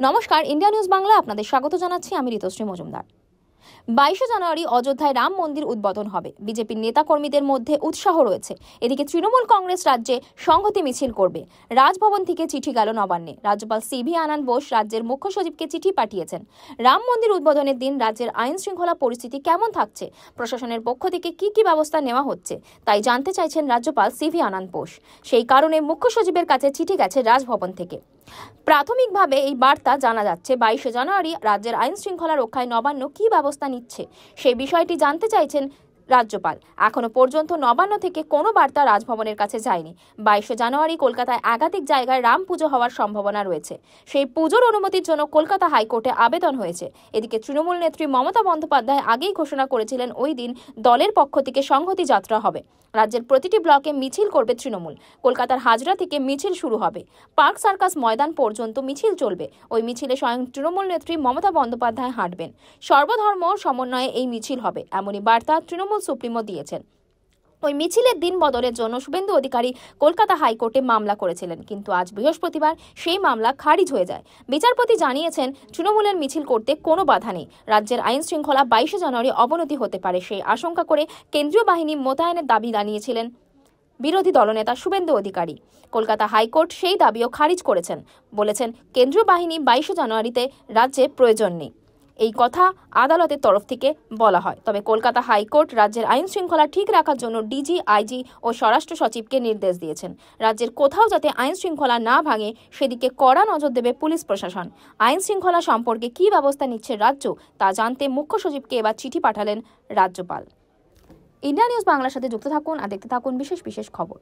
নমস্কার, India news Bangla আপনাদের স্বাগত জানাচ্ছি। আমি ঋতুশ্রী মজুমদার। 22 জানুয়ারি অযোধ্যায় রাম মন্দির উদ্বোধন হবে। বিজেপির নেতাকর্মীদের মধ্যে উৎসাহ রয়েছে। এদিকে তৃণমূল কংগ্রেস রাজ্যে সংহতি মিছিল করবে। রাজভবন থেকে চিঠি গেল নবান্নে। রাজ্যপাল সিভি আনন্দ বোস রাজ্যের মুখ্য সচিবকে চিঠি পাঠিয়েছেন। রাম মন্দির উদ্বোধনের দিন রাজ্যের আইন শৃঙ্খলা পরিস্থিতি কেমন থাকছে, প্রশাসনের পক্ষ থেকে কি ব্যবস্থা নেওয়া হচ্ছে, তাই জানতে চাইছেন রাজ্যপাল সিভি আনন্দ বোস। সেই কারণে মুখ্য সচিবের কাছে চিঠি গেছে রাজভবন থেকে। প্রাথমিকভাবে এই বার্তা জানা যাচ্ছে 22 জানুয়ারি রাজ্যের আইন শৃঙ্খলা রক্ষায় নবান্ন কি ব্যবস্থা নিচ্ছে সেই বিষয়টি জানতে চাইছেন রাজ্যপাল। এখনো পর্যন্ত নবান্ন থেকে কোনো বার্তা রাজভবনের কাছে যায়নি। 22 জানুয়ারি কলকাতায় একাধিক জায়গায় রাম পুজো হওয়ার সম্ভাবনা রয়েছে। সেই পুজোর অনুমতির জন্য কলকাতা হাইকোর্টে আবেদন হয়েছে। এদিকে তৃণমূল নেত্রী মমতা বন্দ্যোপাধ্যায় আগেই ঘোষণা করেছিলেন ওই দিন দলের পক্ষ থেকে সংহতি যাত্রা হবে। রাজ্যের প্রতিটি ব্লকে মিছিল করবে তৃণমূল। কলকাতার হাজরা থেকে মিছিল শুরু হবে, পার্ক সার্কাস ময়দান পর্যন্ত মিছিল চলবে। ওই মিছিলে স্বয়ং তৃণমূল নেত্রী মমতা বন্দ্যোপাধ্যায় হাঁটবেন। সর্বধর্ম সমন্বয়ে এই মিছিল হবে, এমনই বার্তা তৃণমূল সুপ্রিমো দিয়েছেন। ওই মিছিলের দিন বদলের জন্য শুভেন্দু অধিকারী কলকাতা হাইকোর্টে মামলা করেছিলেন, কিন্তু আজ বৃহস্পতিবার সেই মামলা খারিজ হয়ে যায়। বিচারপতি জানিয়েছেন তৃণমূলের মিছিল করতে কোনো বাধা নেই। রাজ্যের আইন শৃঙ্খলা 22 জানুয়ারি অবনতি হতে পারে সেই আশঙ্কা করে কেন্দ্রীয় বাহিনী মোতায়েনের দাবি জানিয়েছিলেন বিরোধী দলনেতা শুভেন্দু অধিকারী। কলকাতা হাইকোর্ট সেই দাবিও খারিজ করেছেন, বলেছেন কেন্দ্রীয় বাহিনী 22 জানুয়ারিতে রাজ্যে প্রয়োজন নেই। এই কথা আদালতের তরফ থেকে বলা হয়। তবে কলকাতা হাইকোর্ট রাজ্যের আইন শৃঙ্খলা ঠিক রাখার জন্য ডিজি, আইজি ও স্বরাষ্ট্র সচিবকে নির্দেশ দিয়েছেন। রাজ্যের কোথাও যাতে আইন শৃঙ্খলা না ভাঙে সেদিকে কড়া নজর দেবে পুলিশ প্রশাসন। আইন শৃঙ্খলা সম্পর্কে কী ব্যবস্থা নিচ্ছে রাজ্য তা জানতে মুখ্য সচিবকে এবার চিঠি পাঠালেন রাজ্যপাল। ইন্ডিয়া নিউজ বাংলার সাথে যুক্ত থাকুন আর দেখতে থাকুন বিশেষ খবর।